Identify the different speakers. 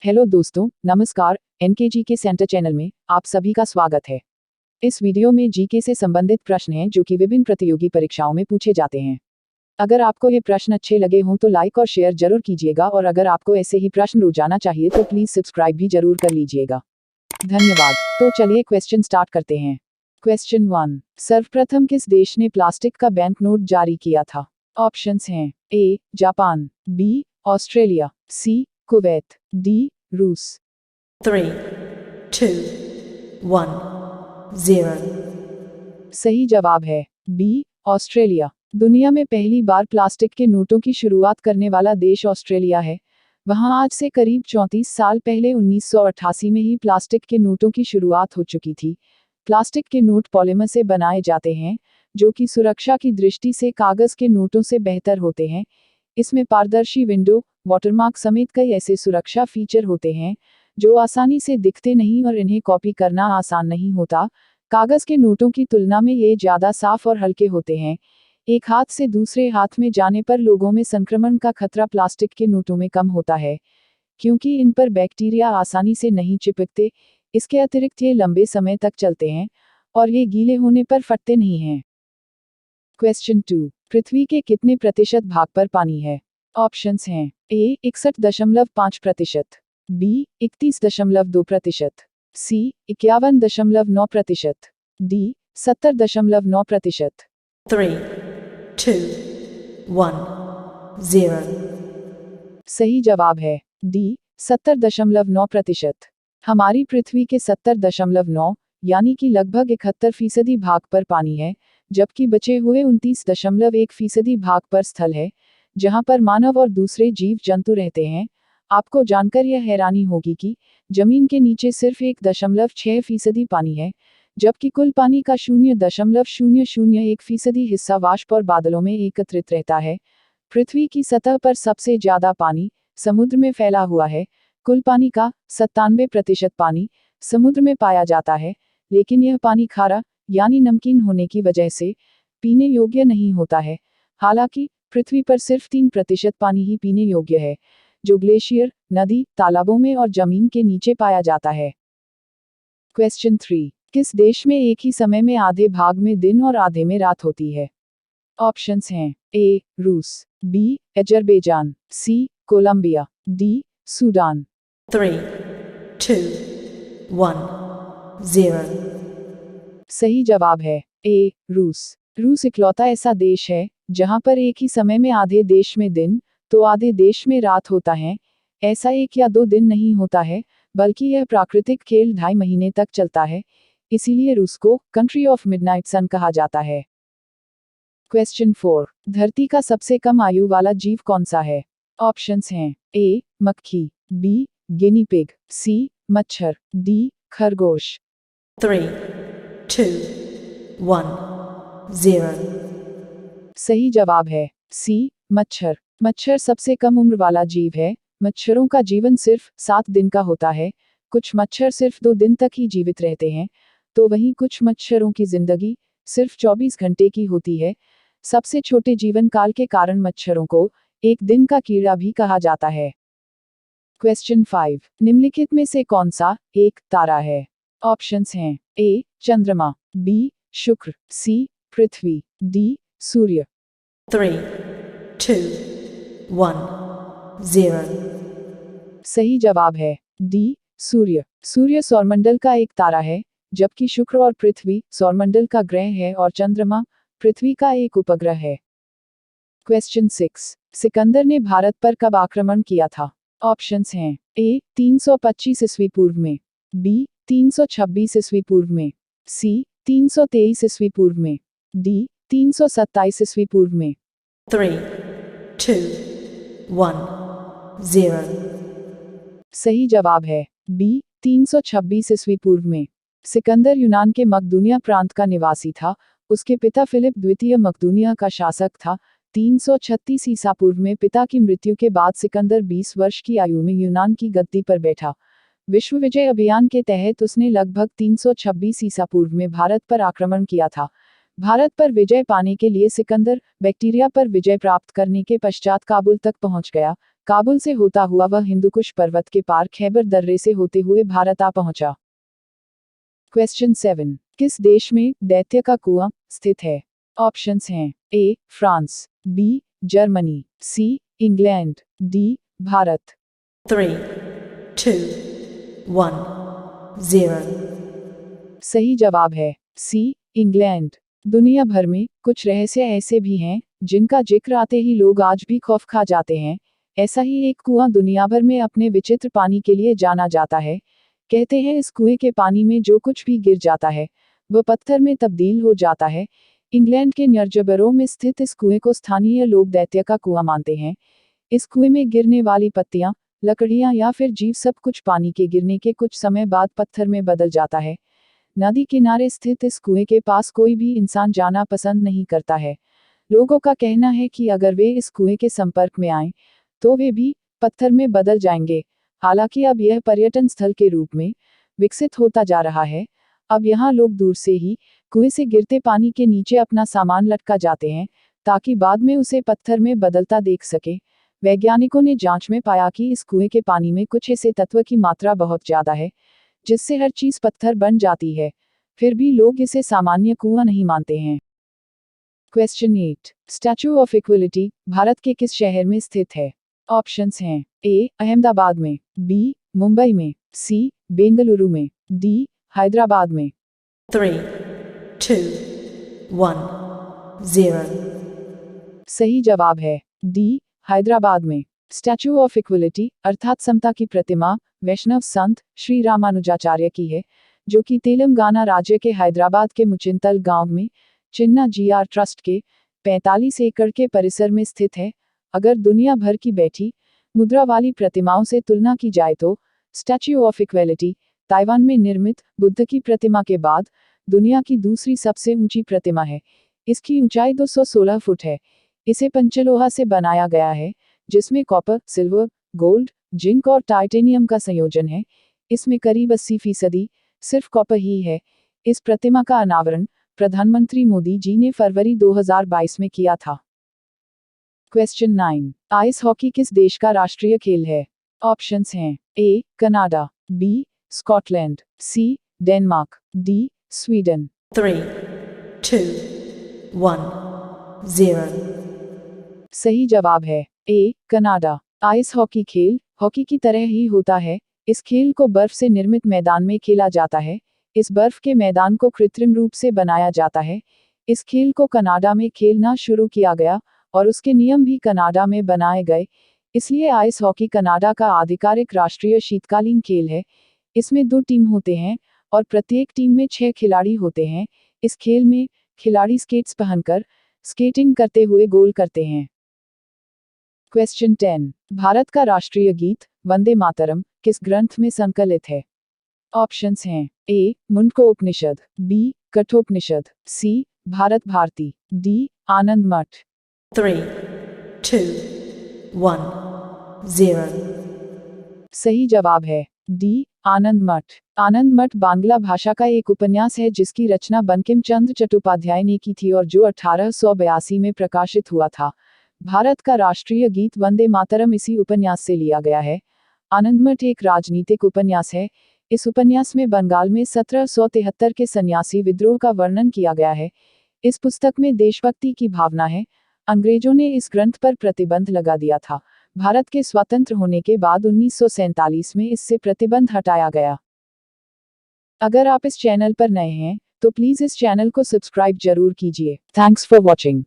Speaker 1: Hello दोस्तों, नमस्कार। NKG के सेंटर चैनल में आप सभी का स्वागत है। इस वीडियो में जीके से संबंधित प्रश्न हैं जो कि विभिन्न प्रतियोगी परीक्षाओं में पूछे जाते हैं। अगर आपको ये प्रश्न अच्छे लगे हों तो लाइक और शेयर जरूर कीजिएगा और अगर आपको ऐसे ही प्रश्न रोजाना चाहिए तो प्लीज सब्सक्राइब भी जरूर कर लीजिएगा। धन्यवाद। तो चलिए क्वेश्चन स्टार्ट करते हैं। क्वेश्चन 1, सर्वप्रथम किस देश ने प्लास्टिक का बैंक नोट जारी किया था? ऑप्शंस हैं A Japan, B Australia, C Kuwait, D रूस।
Speaker 2: 3, 2, 1, 0।
Speaker 1: सही जवाब है बी ऑस्ट्रेलिया। दुनिया में पहली बार प्लास्टिक के नोटों की शुरुआत करने वाला देश ऑस्ट्रेलिया है। वहां आज से करीब 34 साल पहले 1988 में ही प्लास्टिक के नोटों की शुरुआत हो चुकी थी। प्लास्टिक के नोट पॉलीमर से बनाए जाते हैं जो कि सुरक्षा की दृष्टि से कागज के नोटों से बेहतर होते हैं। इसमें पारदर्शी विंडो, वाटरमार्क समेत कई ऐसे सुरक्षा फीचर होते हैं जो आसानी से दिखते नहीं और इन्हें कॉपी करना आसान नहीं होता। कागज के नोटों की तुलना में ये ज़्यादा साफ और हल्के होते हैं। एक हाथ से दूसरे हाथ में जाने पर लोगों में संक्रमण का खतरा प्लास्टिक के नोटों में कम होता है क्योंकि इन पर बैक्टीरिया आसानी से नहीं चिपकते। इसके अतिरिक्त ये लंबे समय तक चलते हैं और ये गीले होने पर फटते नहीं हैं। क्वेश्चन 2, पृथ्वी के कितने प्रतिशत भाग पर पानी है? ऑप्शंस हैं ए 61.5%, बी 31.2%, सी 51.9%, डी 70.9%।
Speaker 2: 3, 2, 1, 0।
Speaker 1: सही जवाब है डी 70.9%। हमारी पृथ्वी के 70.9 यानी कि लगभग 71% भाग पर पानी है, जबकि बचे हुए 29.1% भाग पर स्थल है जहां पर मानव और दूसरे जीव जंतु रहते हैं। आपको जानकर यह हैरानी होगी कि जमीन के नीचे सिर्फ 1.6% पानी है, जबकि कुल पानी का 0.001% हिस्सा वाष्प और बादलों में एकत्रित रहता है। पृथ्वी की सतह पर सबसे ज्यादा पानी समुद्र में फैला हुआ है। कुल पानी का 97% पानी समुद्र में पाया जाता है, लेकिन यह पानी खारा यानी नमकीन होने की वजह से पीने योग्य नहीं होता है। हालांकि पृथ्वी पर सिर्फ 3% पानी ही पीने योग्य है, जो ग्लेशियर, नदी, तालाबों में और जमीन के नीचे पाया जाता है। क्वेश्चन 3, किस देश में एक ही समय में आधे भाग में दिन और आधे में रात होती है? ऑप्शंस हैं ए रूस, बी अजरबैजान, सी कोलंबिया, डी सूडान।
Speaker 2: 3, 2, 1, 0।
Speaker 1: सही जवाब है ए रूस। रूस इकलौता ऐसा देश है जहां पर एक ही समय में आधे देश में दिन तो आधे देश में रात होता है। ऐसा 1 या 2 दिन नहीं होता है, बल्कि यह प्राकृतिक खेल 2.5 महीने तक चलता है। इसीलिए रूस को कंट्री ऑफ मिडनाइट सन कहा जाता है। क्वेश्चन 4, धरती का सबसे कम आयु वाला जीव कौन सा है? ऑप्शंस हैं ए मक्खी, बी गिनी पिग, सी मच्छर, डी खरगोश।
Speaker 2: 3, 2, 1, 0।
Speaker 1: सही जवाब है सी मच्छर। मच्छर सबसे कम उम्र वाला जीव है। मच्छरों का जीवन सिर्फ 7 दिन का होता है। कुछ मच्छर सिर्फ 2 दिन तक ही जीवित रहते हैं, तो वहीं कुछ मच्छरों की जिंदगी सिर्फ 24 घंटे की होती है। सबसे छोटे जीवन काल के कारण मच्छरों को एक दिन का कीड़ा भी कहा जाता है। क्वेश्चन 5, निम्नलिखित में से कौन सा एक तारा है? ऑप्शंस हैं ए चंद्रमा, बी शुक्र, सी पृथ्वी, डी सूर्य।
Speaker 2: 3, 2, 1, 0।
Speaker 1: सही जवाब है डी सूर्य। सूर्य सौरमंडल का एक तारा है, जबकि शुक्र और पृथ्वी सौरमंडल का ग्रह है और चंद्रमा पृथ्वी का एक उपग्रह है। क्वेश्चन 6, सिकंदर ने भारत पर कब आक्रमण किया था? ऑप्शंस हैं ए 325 ईस्वी पूर्व में, बी 326 ईस्वी पूर्व में, सी 323 ईस्वी पूर्व में, डी 327 ईस्वी पूर्व में।
Speaker 2: 3, 2, 1, 0।
Speaker 1: सही जवाब है बी 326 ईस्वी पूर्व में। सिकंदर यूनान के मकदूनिया प्रांत का निवासी था। उसके पिता फिलिप द्वितीय मकदूनिया का शासक था। 336 ईसा पूर्व में पिता की मृत्यु के बाद सिकंदर 20 वर्ष की आयु में यूनान की गद्दी पर बैठा। विश्व विजय अभियान के तहत उसने लगभग 326 ईसा पूर्व में भारत पर आक्रमण किया था। भारत पर विजय पाने के लिए सिकंदर बैक्टीरिया पर विजय प्राप्त करने के पश्चात काबुल तक पहुंच गया, काबुल से होता हुआ वह हिंदुकुश पर्वत के पार खैबर दर्रे से होते हुए भारत आ पहुंचा। क्वेश्चन 7, किस देश में दैत्य का कुआं स्थित है? ऑप्शंस हैं A France, B Germany, C England, D Bharat.
Speaker 2: 3, 2, 1, 0.
Speaker 1: सही जवाब है सी इंग्लैंड। दुनिया भर में कुछ रहस्य ऐसे भी हैं जिनका जिक्र आते ही लोग आज भी खौफ खा जाते हैं। ऐसा ही एक कुआं दुनिया भर में अपने विचित्र पानी के लिए जाना जाता है। कहते हैं इस कुएं के पानी में जो कुछ भी गिर जाता है वह पत्थर में तब्दील हो जाता है। इंग्लैंड के न्यूर्जबरो में स्थित इस कुएं को स्थानीय लोग दैत्य का कुआं मानते हैं। इस कुएं में गिरने वाली पत्तियां, लकड़ियां या फिर जीव सब कुछ पानी के गिरने के कुछ समय बाद पत्थर में बदल जाता है। नदी किनारे स्थित इस कुएं के पास कोई भी इंसान जाना पसंद नहीं करता है। लोगों का कहना है कि अगर वे इस कुएं के संपर्क में आएं तो वे भी पत्थर में बदल जाएंगे। हालांकि अब यह पर्यटन स्थल के रूप में विकसित होता जा रहा है। अब यहाँ लोग दूर से ही कुएं से गिरते पानी के नीचे अपना सामान लटका जाते हैं ताकि बाद में उसे पत्थर में बदलता देख सके। वैज्ञानिकों ने जांच में पाया कि इस कुएं के पानी में कुछ ऐसे तत्व की मात्रा बहुत ज्यादा है जिससे हर चीज पत्थर बन जाती है। फिर भी लोग इसे सामान्य कुआं नहीं मानते हैं। Question 8, statue of equality Bharat के किस शहर में स्थित है? ऑप्शंस हैं ए अहमदाबाद में, बी मुंबई में, सी बेंगलुरु में, डी हैदराबाद में।
Speaker 2: 3, 2, 1, 0.
Speaker 1: सही जवाब है डी हैदराबाद में। स्टैचू ऑफ इक्वलिटी अर्थात समता की प्रतिमा वैष्णव संत श्री रामानुजाचार्य की है, जो कि तेलंगाना राज्य के हैदराबाद के मुचिंतल गांव में चिन्ना जीआर ट्रस्ट के 45 एकड़ के परिसर में स्थित है। अगर दुनिया भर की बैठी मुद्रा वाली प्रतिमाओं से तुलना की जाए तो स्टैच्यू ऑफ इक्वलिटी ताइवान में निर्मित बुद्ध की प्रतिमा के बाद दुनिया की दूसरी सबसे ऊंची प्रतिमा है। इसकी ऊंचाई 216 फुट है। इसे पंचलोहा से बनाया गया है जिसमें कॉपर, सिल्वर, गोल्ड, जिंक और टाइटेनियम का संयोजन है। इसमें करीब 80% सिर्फ कॉपर ही है। इस प्रतिमा का अनावरण प्रधानमंत्री मोदी जी ने फरवरी 2022 में किया था। क्वेश्चन 9, आइस हॉकी किस देश का राष्ट्रीय खेल है? ऑप्शंस हैं A Canada, B Scotland, C Denmark, D Sweden.
Speaker 2: 3, 2, 1, 0.
Speaker 1: सही जवाब है ए कनाडा। आइस हॉकी खेल हॉकी की तरह ही होता है। इस खेल को बर्फ से निर्मित मैदान में खेला जाता है। इस बर्फ के मैदान को कृत्रिम रूप से बनाया जाता है। इस खेल को कनाडा में खेलना शुरू किया गया और उसके नियम भी कनाडा में बनाए गए। इसलिए आइस हॉकी कनाडा का आधिकारिक राष्ट्रीय शीतकालीन खेल है। इसमें 2 टीम होते हैं और प्रत्येक टीम में 6 खिलाड़ी होते हैं। इस खेल में खिलाड़ी स्केट्स पहनकर स्केटिंग करते हुए गोल करते हैं। क्वेश्चन 10, भारत का राष्ट्रीय गीत वंदे मातरम किस ग्रंथ में संकलित है? ऑप्शंस हैं ए मुंडकोपनिषद, बी कठोपनिषद, सी भारत भारती, डी आनंद मठ।
Speaker 2: 3, 2, 1, 0.
Speaker 1: सही जवाब है डी आनंद मठ। आनंद मठ बांग्ला भाषा का एक उपन्यास है जिसकी रचना बंकिम चंद्र चट्टोपाध्याय ने की थी और जो 1882 में प्रकाशित हुआ था। भारत का राष्ट्रीय गीत वंदे मातरम इसी उपन्यास से लिया गया है। आनंद मठ एक राजनीतिक उपन्यास है। इस उपन्यास में बंगाल में 1773 के सन्यासी विद्रोह का वर्णन किया गया है। इस पुस्तक में देशभक्ति की भावना है। अंग्रेजों ने इस ग्रंथ पर प्रतिबंध लगा दिया था। भारत के स्वतंत्र होने के बाद 1947 में इससे प्रतिबंध हटाया गया। अगर आप इस चैनल पर नए हैं तो प्लीज इस चैनल को सब्सक्राइब जरूर कीजिए। Thanks for watching.